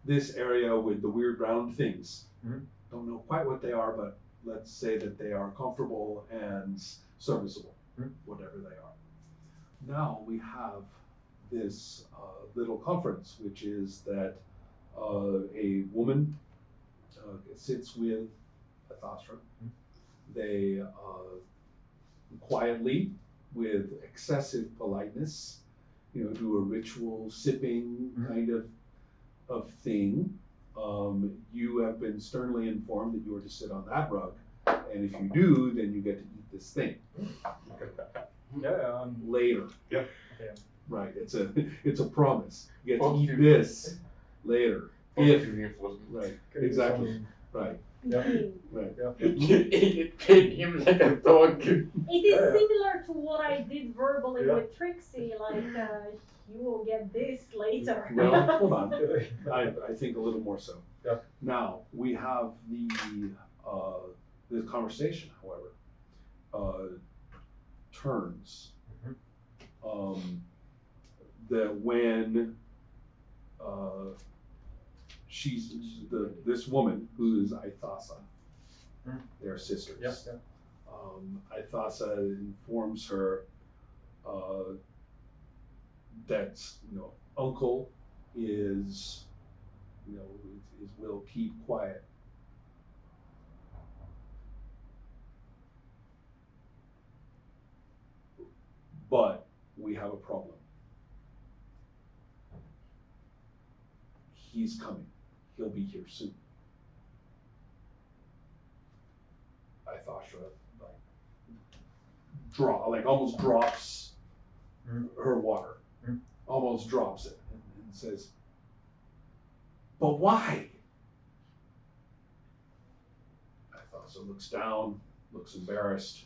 this area with the weird round things. Mhm. Don't know quite what they are, but let's say that they are comfortable and serviceable, whatever they are. Now we have this little conference, which is that a woman sits with Athostra. They quietly, with excessive politeness, do a ritual sipping kind of thing. You have been sternly informed that you are to sit on that rug, and if you do, then you get to eat this thing. Yeah. Later. Yeah. Right. It's a promise. You get to eat this later. If right. Exactly. Right. Yeah. Right. Yeah. It paid him like a dog. It is similar to what I did verbally with Trixie, like you will get this later. Well, hold on. I think a little more so. Yeah. Now we have the conversation, however, turns. That when she's this woman who is Ithasa, they're sisters. Yeah. Ithasa informs her that uncle is will keep quiet. But we have a problem. He's coming. He'll be here soon. Ithasha almost drops her water. Almost drops it and says, "But why?" Ithasha looks down, looks embarrassed.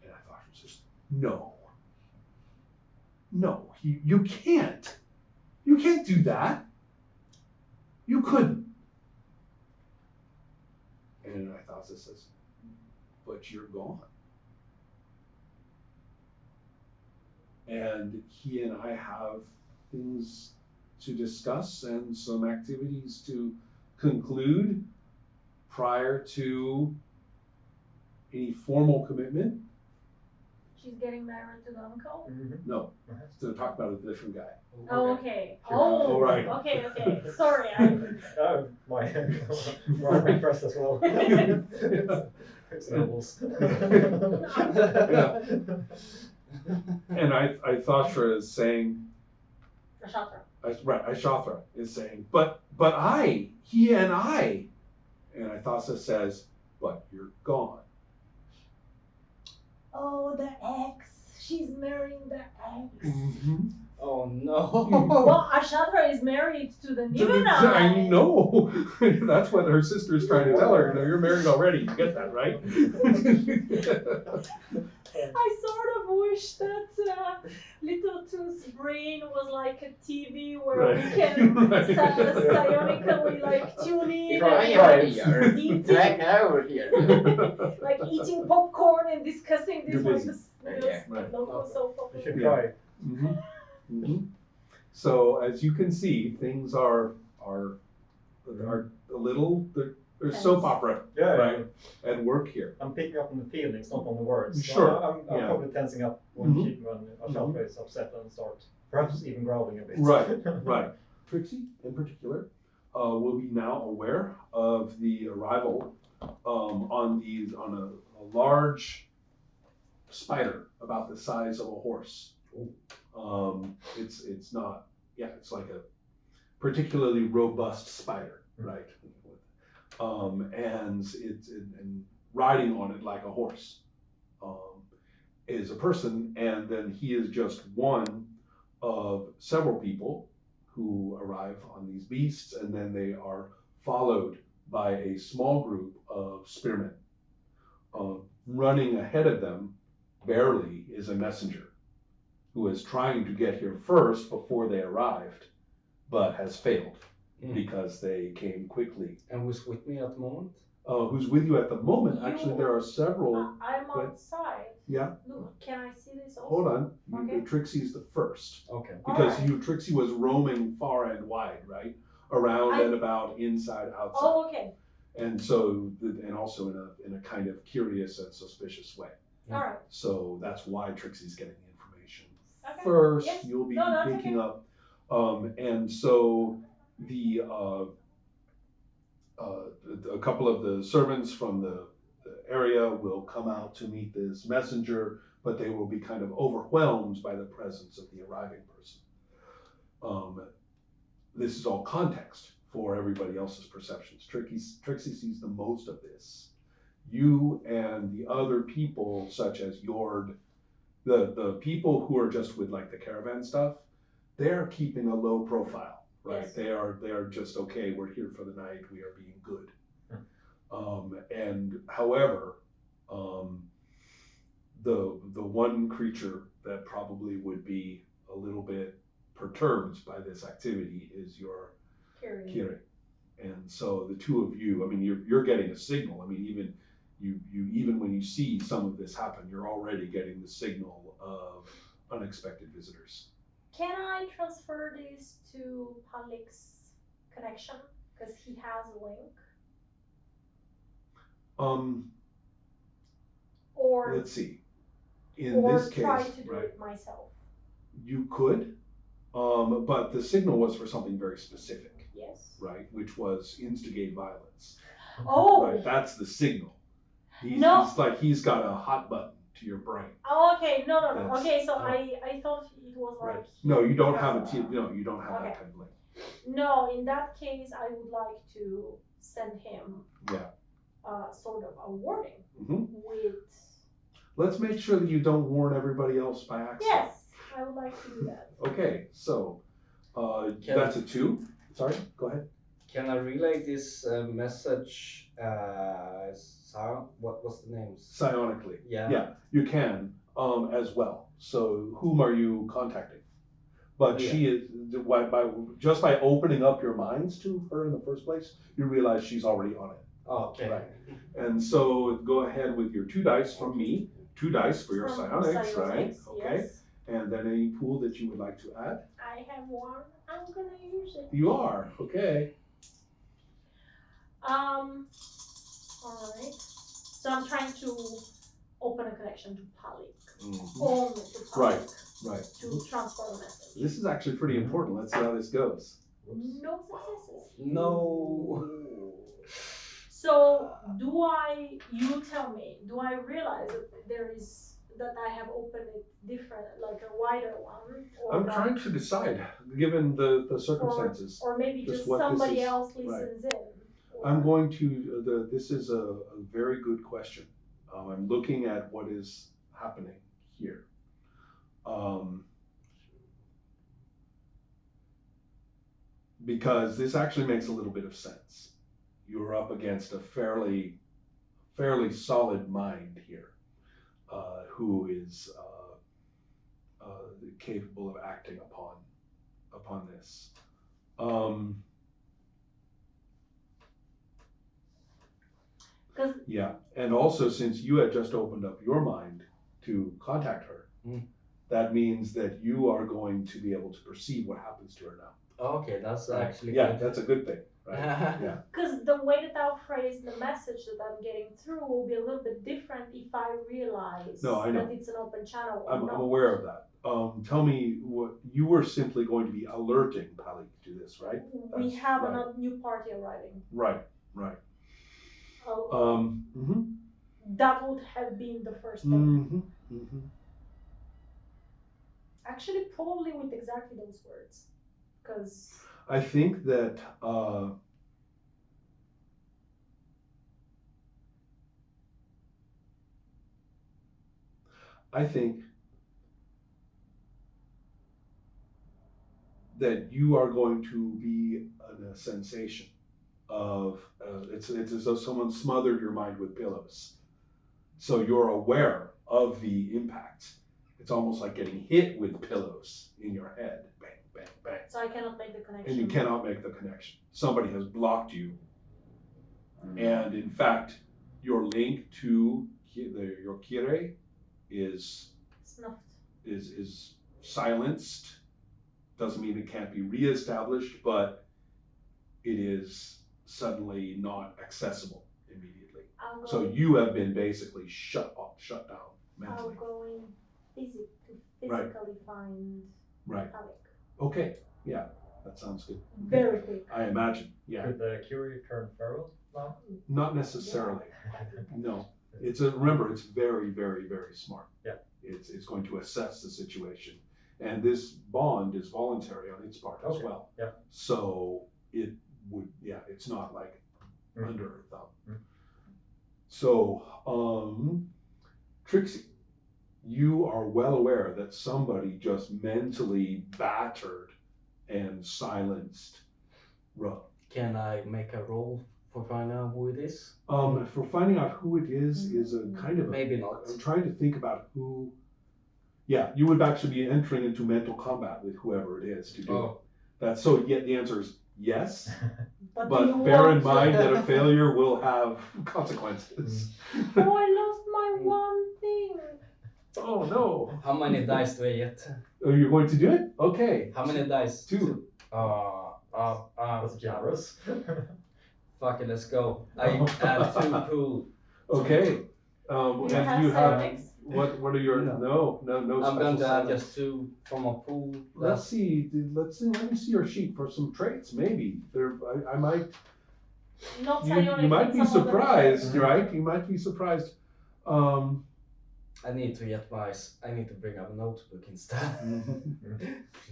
And Ithasha says, No, you can't. You can't do that. You couldn't. And Ithasa says, "But you're gone." And he and I have things to discuss and some activities to conclude prior to any formal commitment. She's getting married to the uncle? No, to talk about a different guy. Oh, okay. Oh, right. Okay. Sorry. My impressed as well. It's levels. Yeah. And Ithasha is saying, Aishatra is saying, but he and I. And Ithasa says, "But you're gone." Oh, the ex. She's marrying the ex. Mm-hmm. Oh no. Well, Ashatra is married to the Nibenay. I know. That's what her sister is trying to tell her. You're married already. You get that, right? I sort of wish that Little Tooth's brain was like a TV where we can psionically tune in. Drag over here. Like eating popcorn and discussing this like the Right. local soap opera. You should try. Mm-hmm. Mm-hmm. So as you can see, things are a little there's soap opera at work here. I'm picking up on the feelings, not on the words. Sure. So I'm probably tensing up when Ashatra is upset and start perhaps even growling a bit. Right. Trixie, in particular, will be now aware of the arrival on a large spider about the size of a horse. It's not. Yeah, it's like a particularly robust spider, right? And and riding on it like a horse is a person, and then he is just one of several people who arrive on these beasts, and then they are followed by a small group of spearmen. Running ahead of them, barely, is a messenger who is trying to get here first before they arrived, but has failed because they came quickly. And who's with me at the moment? Who's with you at the moment? Actually, there are several. I'm outside. Yeah. Look, can I see this also? Hold on. Okay. Trixie's the first. Okay. Because Alright. Trixie was roaming far and wide, right? Around and about, inside, outside. Oh, okay. And so, and also in a kind of curious and suspicious way. Alright. So that's why Trixie's getting the information Okay. first. Yes. You'll be No, that's picking okay. up. And so a couple of the servants from the area will come out to meet this messenger, but they will be kind of overwhelmed by the presence of the arriving person. This is all context for everybody else's perceptions. Trixie sees the most of this. You and the other people, such as Jord, the people who are just with like the caravan stuff, they're keeping a low profile, right? Yes. They are just, okay, we're here for the night, we are being good. And however, the one creature that probably would be a little bit perturbed by this activity is your Kiri. And so the two of you, I mean, you're getting a signal. I mean, even when you see some of this happen, you're already getting the signal of unexpected visitors. Can I transfer this to Palik's connection? Because he has a link. Or Let's see. In this case, try to do right, it myself. you could, but the signal was for something very specific. Yes. Right, which was instigate violence. Oh. Right, that's the signal. He's like he's got a hot button to your brain. Oh, okay. No. That's, okay, so I thought it was like. Right. No, you don't have you don't have that kind of link. No, in that case, I would like to send him. Sort of a warning with. Let's make sure that you don't warn everybody else by accident. Yes, I would like to do that. Okay, so that's a 2. Sorry, go ahead. Can I relay this message? What was the name? Psionically. Yeah. Yeah, you can as well. So whom are you contacting? But she is just by opening up your minds to her in the first place, you realize she's already on it. Oh, okay. Right. And so go ahead with your 2 dice from me. 2 dice for your psionics, right? Okay. Yes. And then any pool that you would like to add? I have 1. I'm gonna use it. You are, okay. Alright. So I'm trying to open a connection to Palik. Mm-hmm. Only to Palik. Right. To transfer the message. This is actually pretty important. Let's see how this goes. No successes. No. So you tell me, do I realize that I have opened it different, like a wider one? Or I'm trying to decide, given the circumstances. Or maybe just somebody else listens in. Or... I'm going to, this is a very good question. I'm looking at what is happening here. Because this actually makes a little bit of sense. You're up against a fairly solid mind here, who is capable of acting upon this. Yeah, and also since you had just opened up your mind to contact her, that means that you are going to be able to perceive what happens to her now. Okay, that's actually good. That's a good thing, right? Yeah. Because the way that I'll phrase the message that I'm getting through will be a little bit different if I realize that it's an open channel. I'm aware of that. Tell me what you were simply going to be alerting Palik to this, right? We have a new party arriving. Right. That would have been the first thing. Actually, probably with exactly those words. Because I think that you are going to be a sensation of it's as though someone smothered your mind with pillows. So you're aware of the impact. It's almost like getting hit with pillows in your head. Bang, bang, bang. So I cannot make the connection. And you cannot make the connection. Somebody has blocked you. And in fact, your link to your Kire is Snuffed. is silenced. Doesn't mean it can't be reestablished, but it is suddenly not accessible immediately. So you have been basically shut down mentally. I'll go in to Right. physically find Right. Alec. Okay. Yeah, that sounds good. Very quick. I imagine. Yeah. Could the Curie turn feral now? Not necessarily. No. Remember, it's very, very, very smart. Yeah. It's going to assess the situation, and this bond is voluntary on its part as well. Yeah. So it would, it's not like under her thumb. Mm. So, Trixie, you are well aware that somebody just mentally battered and silenced Rub. Can I make a roll for finding out who it is? For finding out who it is a kind of Maybe not. I'm trying to think about who. Yeah, you would actually be entering into mental combat with whoever it is to do it. That's so. Yet the answer is yes, but bear in mind that a failure will have consequences. Oh, I lost my one thing. Oh no! How many dice do I get? Oh, you're going to do it? Okay. How many dice? 2. That's generous. Fuck it, let's go. I add 2 pool. Okay. And you have psionics? what are your no I'm going to add psionics. just 2 from a pool. Let's see. Let me see your sheet for some traits. Maybe I might. Not You psionic. might be but some other surprised, Mhm. right? You might be surprised. I need to bring up a notebook instead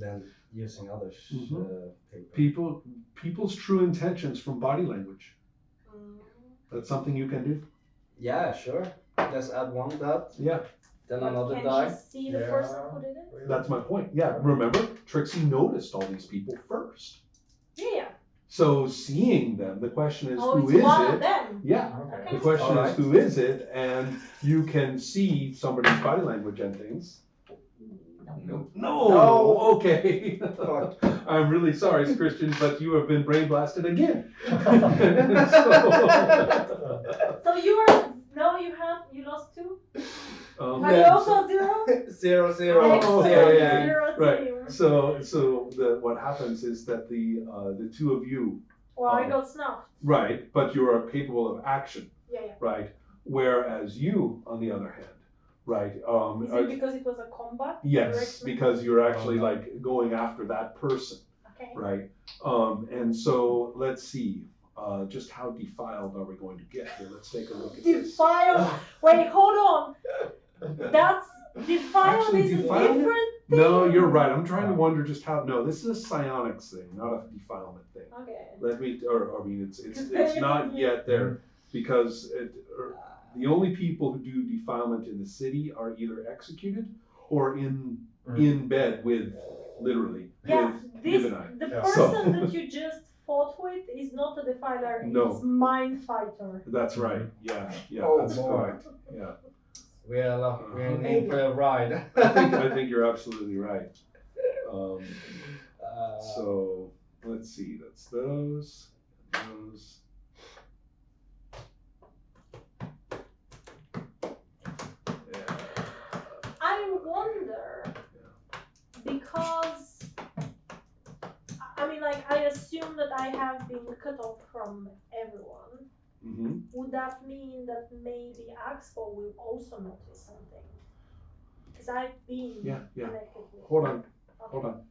than using others' paper. People's true intentions from body language. Mm. That's something you can do. Yeah, sure. Let's add 1 that. Yeah, Then But another can die. she see the Yeah. person who did it? that's my point. Yeah, remember, Trixie noticed all these people first. Yeah. So seeing them, the question is, Oh, who it's is one it? of them. Yeah. Okay. The question Alright. is, who is it? And you can see somebody's body language and things. Nope. No. Okay. Fuck. I'm really sorry, Christian, but you have been brain blasted again. So you lost 2? Um, Are you also 0? 0, 0. Oh, Zero, okay. yeah. 0 Right. team. So what happens is that the 2 of you, Well, I got snuffed. right, but you are capable of action, Yeah. right? Whereas you, on the other hand, right? Is it because it was a combat? Yes, Direct because you're actually like going after that person, Okay. right? And so let's see, just how defiled are we going to get here? Let's take a look at this. Defile. Wait, hold on. That's defile Actually, is a defile- different thing. No, you're right. I'm trying to wonder just how. No, this is a psionics thing, not a defilement thing. Okay. It's not yet there because the only people who do defilement in the city are either executed or in bed with, literally, Yeah, with this Nibenay. the Yeah. person that you just fought with is not a defiler. No. It's mind fighter. That's right. Yeah, Oh, that's boy. correct. Yeah, We're in for a ride. I think you're absolutely right. Uh, So let's see. That's those. Yeah. I wonder because I mean, like, I assume that I have been cut off from everyone. Mm-hmm. Would that mean that maybe Axel will also notice something? Because I've been Yeah. connected with. Hold on. Okay. Hold on.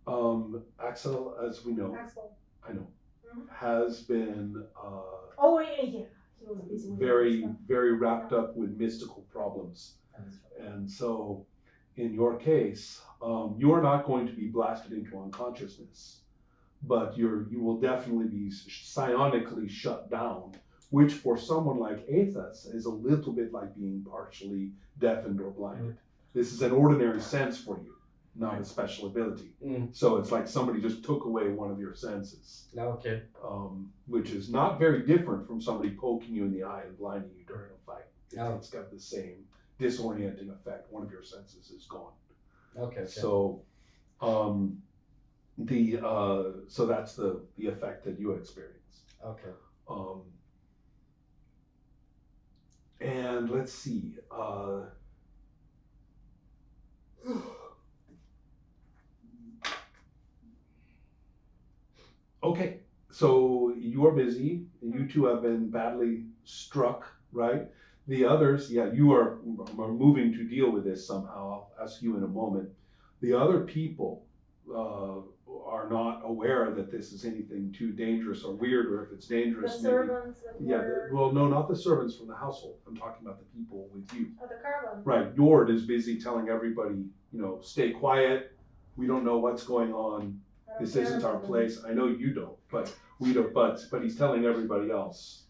All right. Axel, as we know, Axel. I know, Mhm. has been Oh yeah. He was busy with very, stuff. very wrapped up with mystical problems. And so, in your case, you're not going to be blasted into unconsciousness, but you will definitely be psionically shut down, which for someone like Aethus is a little bit like being partially deafened or blinded. This is an ordinary sense for you, not a special ability. So it's like somebody just took away one of your senses, Okay. which is not very different from somebody poking you in the eye and blinding you during a fight. Oh. It's got the same disorienting effect. One of your senses is gone. Okay. So, so that's the effect that you experience. Okay. And let's see. Okay, so you are busy. You two have been badly struck, right? The others, yeah, you are moving to deal with this somehow. I'll ask you in a moment. The other people are not aware that this is anything too dangerous or weird, or if it's The dangerous, maybe. servants that Yeah, were well, no, not the servants from the household. I'm talking about the people with you. at the caravan. Right, Yord is busy telling everybody, stay quiet. We don't know what's going on. I don't This care isn't our about them. place. I know you don't, but we don't. But he's telling everybody else,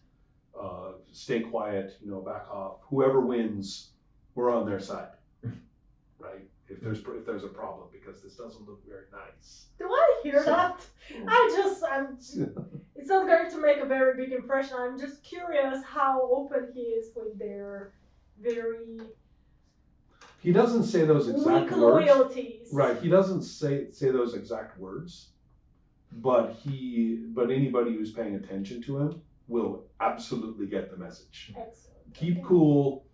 stay quiet. Back off. Whoever wins, we're on their side, right? If there's a problem, because this doesn't look very nice. Do I hear that? It's not going to make a very big impression. I'm just curious how open he is with their very He doesn't say those exact weak words. loyalties. Right. He doesn't say those exact words, but anybody who's paying attention to him will absolutely get the message. Excellent. Keep Okay. cool.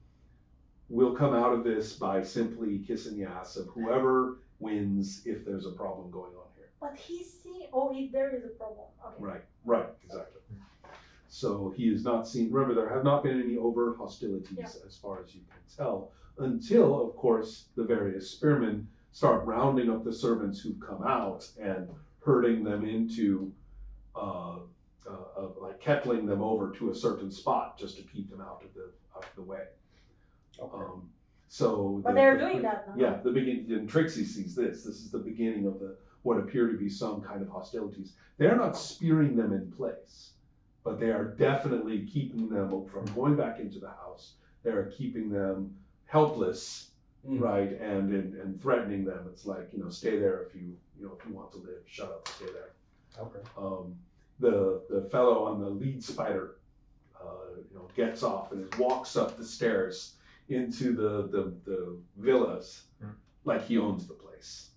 We'll come out of this by simply kissing the ass of whoever wins if there's a problem going on here. But he's seeing. Oh, if there is a problem. Okay. Right, exactly. So he is not seen. Remember, there have not been any overt hostilities as far as you can tell, until, of course, the various spearmen start rounding up the servants who've come out and herding them into, like kettling them over to a certain spot just to keep them out of the way. Okay. But they're doing that now. Yeah, the beginning, and Trixie sees this. This is the beginning of what appear to be some kind of hostilities. They're not spearing them in place, but they are definitely keeping them from going back into the house. They are keeping them helpless, right, and threatening them. It's like, stay there if you want to live. Shut up, stay there. Okay. The fellow on the lead spider, gets off and walks up the stairs into the villas like he owns the place.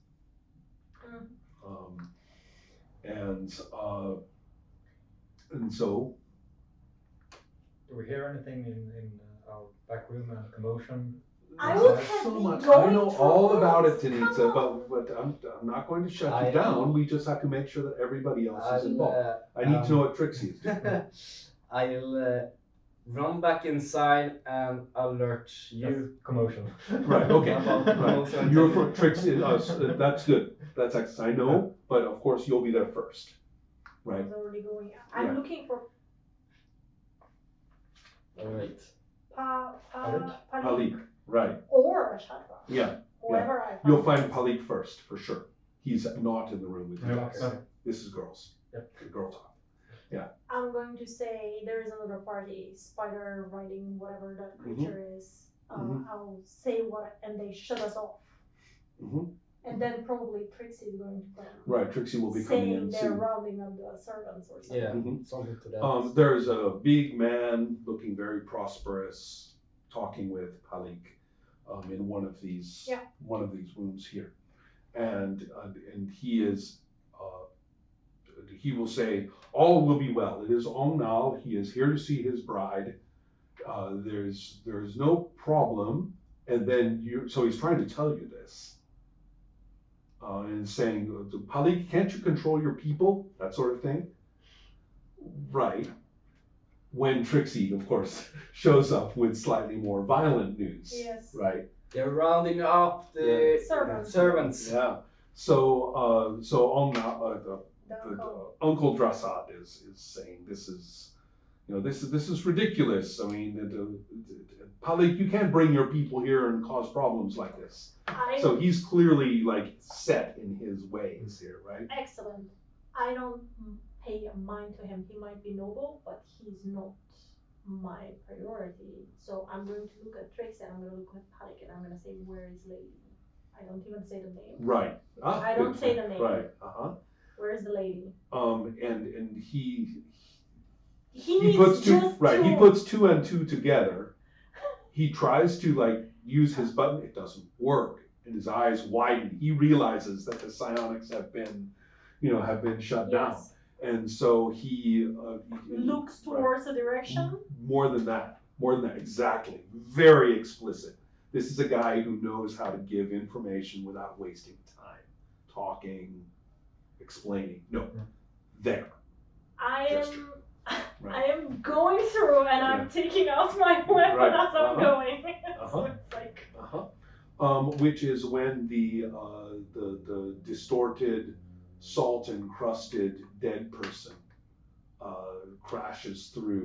And so. Do we hear anything in our back room and commotion? I would There's have so been much. going I know through all this. about it, Come Tanita, on. but I'm not going to shut you down. We just have to make sure that everybody else is involved. I need to know what Trixie is doing. I'll run back inside and alert you. Yes, commotion. Right, okay. About the Right. commotion. You're for Trixie, that's good. That's excellent. I know, but of course you'll be there first. Right. It's already going. I'm looking for Alright. Palik, right. or Shatra. Yeah. Whoever I find. You'll find Palik first, for sure. He's not in the room with you No, guys. no. This is girls. Yep. Girl talk. I'm going to say there is another party, spider riding whatever that creature is. I'll say what, and they shut us off. And then probably Trixie is going to come. Right, Trixie will be coming saying in they're soon. rounding up the servants or something. Yeah, something to that. There's a big man looking very prosperous, talking with Palik in one of these rooms here, and he is. He will say, "All will be well. It is Omnal. He is here to see his bride. There's no problem." And then so he's trying to tell you this, and saying, "Palik, can't you control your people?" That sort of thing. Right. When Trixie, of course, shows up with slightly more violent news. Yes. Right. They're rounding up the servants. Yeah. So Omnal, Uncle Drassad is saying this is ridiculous. I mean, Palik, you can't bring your people here and cause problems like this. So he's clearly like set in his ways here, right? Excellent. I don't pay a mind to him. He might be noble, but he's not my priority. So I'm going to look at Trixie and I'm going to look at Palik and I'm going to say, where is lady? I don't even say the name. Right. I don't say the name. Right. Where's the lady? And he He puts two just right. He puts two and two together. He tries to use his button. It doesn't work, and his eyes widen. He realizes that the psionics have been shut down, and so he looks towards the direction. More than that, More than that, exactly. Very explicit. This is a guy who knows how to give information without wasting time, talking, explaining. No, there. Gesture. Right. I am going through and I'm taking out my weapon Right. as I'm going. So Uh-huh. it's like, Which is when the distorted, salt encrusted dead person crashes through